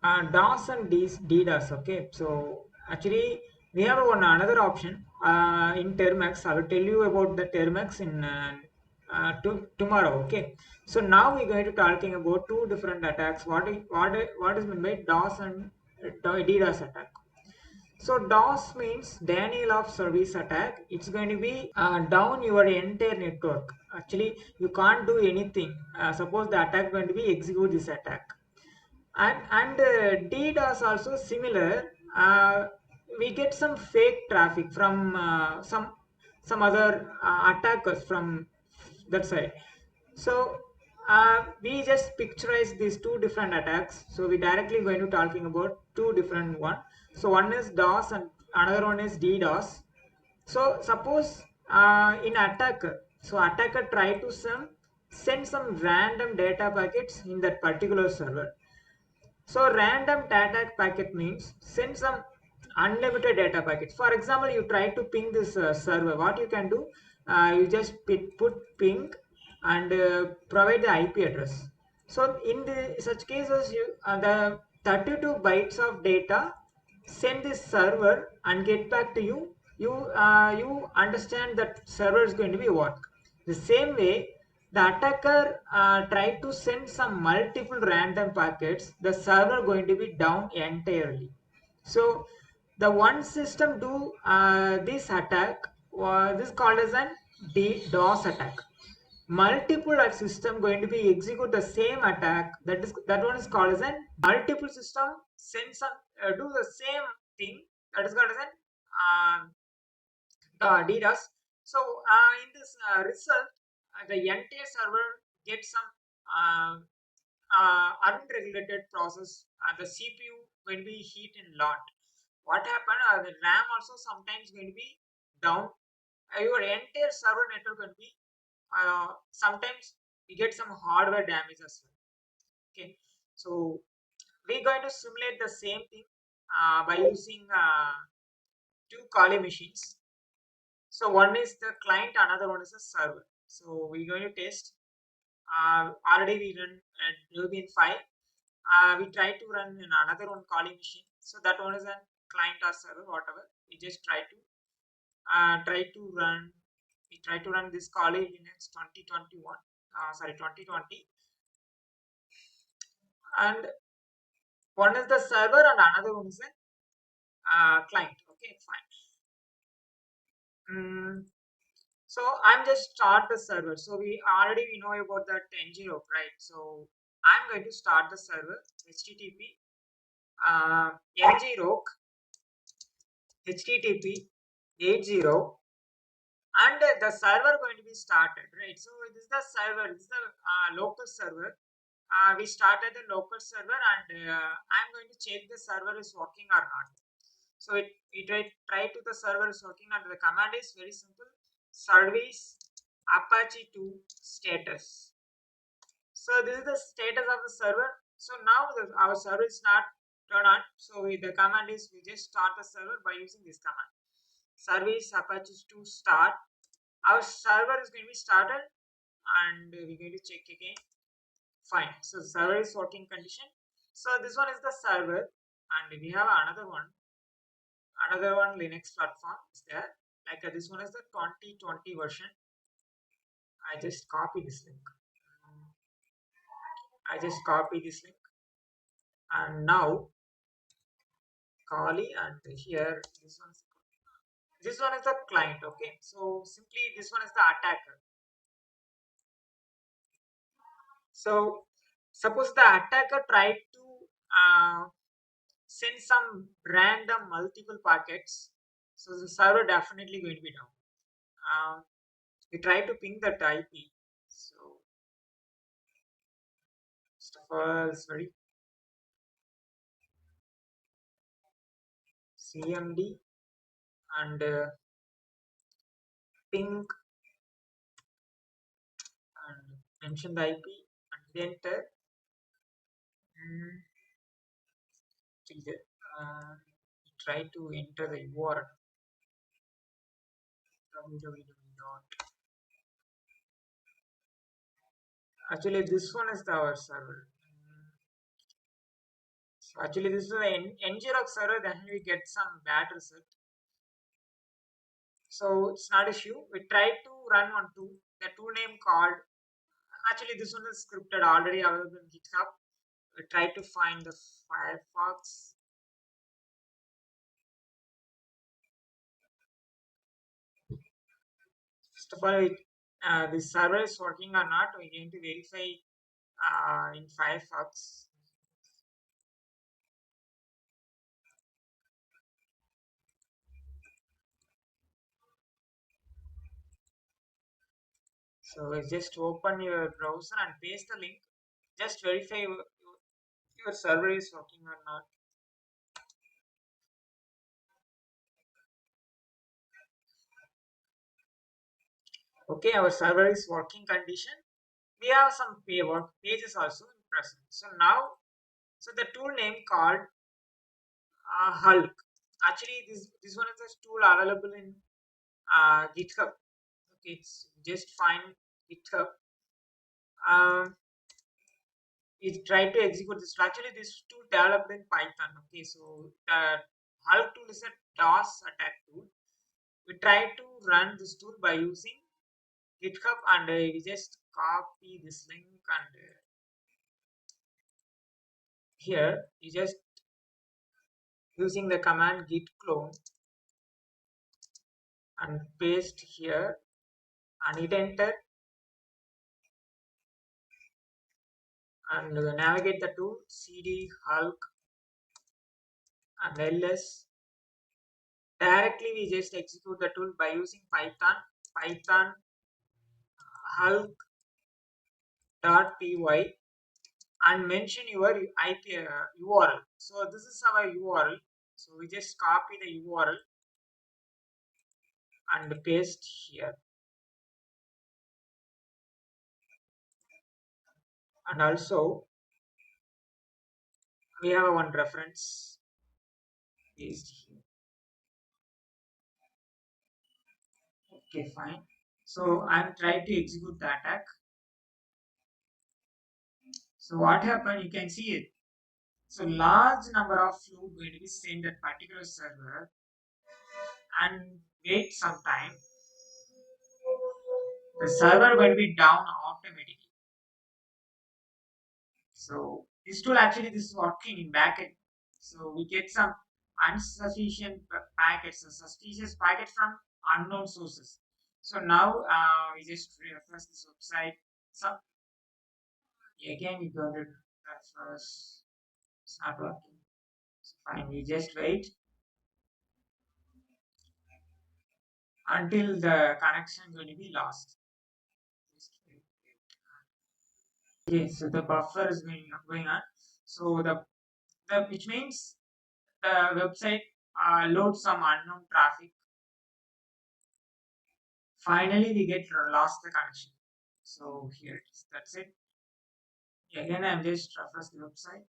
DOS and DDoS. Okay, so actually we have one another option in Termex. I will tell you about the Termex in tomorrow. Okay, so now we're going to talking about two different attacks. What is meant by DOS and DDoS attack? So DOS means denial of service attack. It's going to be down your entire network. Actually, you can't do anything. Suppose the attack going to be execute this attack, and DDoS also similar. We get some fake traffic from some other attackers from that side. So we just picturize these two different attacks. So we directly going to talking about two different one. So one is DOS and another one is DDoS. So suppose in attacker, so attacker try to send some random data packets in that particular server. So random data packet means send some unlimited data packets. For example, you try to ping this server. What you can do, you just put ping and provide the IP address. So in such cases, you the 32 bytes of data send this server and get back to you. You understand that server is going to be work. The same way, the attacker tried to send some multiple random packets. The server going to be down entirely. So the one system do this attack. This called as an DDoS attack. Multiple system going to be execute the same attack. That one is called as an multiple system send some do the same thing. That is called as an DDoS. So in this result, the entire server gets some uh, unregulated process. The CPU going to be heat in lot. What happened? The RAM also sometimes going to be down. Your entire server network will be sometimes we get some hardware damage as well. Okay, so we're going to simulate the same thing by using two Kali machines. So one is the client, another one is a server. So we're going to test. Already we run at Ruby 5. We try to run in another one Kali machine. So that one is a client or server, whatever. We just try to run. We try to run this Kali Linux 2021. Sorry, 2020, and one is the server and another one is a client. Okay, fine. So I'm just start the server. So we know about that ng-rope, right? So I'm going to start the server http ng-rope http 80, and the server going to be started, right? So this is the server. This is the local server. We started the local server, and I'm going to check the server is working or not. So it try to the server is working, and the command is very simple: service apache 2 status. So this is the status of the server. So now our server is not turned on. So the command is we just start the server by using this command: service apache 2 start. Our server is going to be started, and we're going to check again. Fine. So the server is working condition. So this one is the server, and we have another one Linux platform is there. Like this one is the 2020 version. I just copy this link. I just copy this link, and now Kali, and here this one is the client. Okay, so simply this one is the attacker. So suppose the attacker tried to send some random multiple packets, so the server definitely going to be down. We try to ping that IP. So first of all, sorry, CMD and ping and mention the IP and enter. Mm, try to enter the URL www. Actually, this one is our server. So actually, this is an Ngrok server. Then we get some bad result. So it's not issue. We tried to run one tool. The tool name called. Actually, this one is scripted already available in GitHub. We tried to find the Firefox. First of all, the server is working or not. We're going to verify in Firefox. So just open your browser and paste the link. Just verify your server is working or not. Okay, our server is working condition. We have some work pages also in present. So now, so the tool name called Hulk. Actually, this one is a tool available in GitHub. Okay, it's just find GitHub. Um, it tried to execute this. Actually, this tool developed in Python. Okay, so the Hulk tool is a DOS attack tool. We try to run this tool by using GitHub, and we just copy this link, and here you just using the command git clone and paste here and hit enter and navigate the tool cd hulk and ls. Directly we just execute the tool by using python hulk.py and mention your IP URL. So this is our URL. So we just copy the URL and paste here. And also we have one reference paste here. Okay, fine. So I'm trying to execute the attack. So what happened? You can see it. So large number of flow going to be sent that particular server and wait some time. The server will be down automatically. So this tool actually this is working in backend. So we get some insufficient packets, a suspicious packet from unknown sources. So now we just refresh this website. So again we go to refresh. It's not working. So fine. We just wait until the connection going to be lost. Just wait. Okay, so the buffer is going on. So the which means the website loads some unknown traffic. Finally, we get lost the connection. So here it is. That's it. Again, I'm just refresh the website.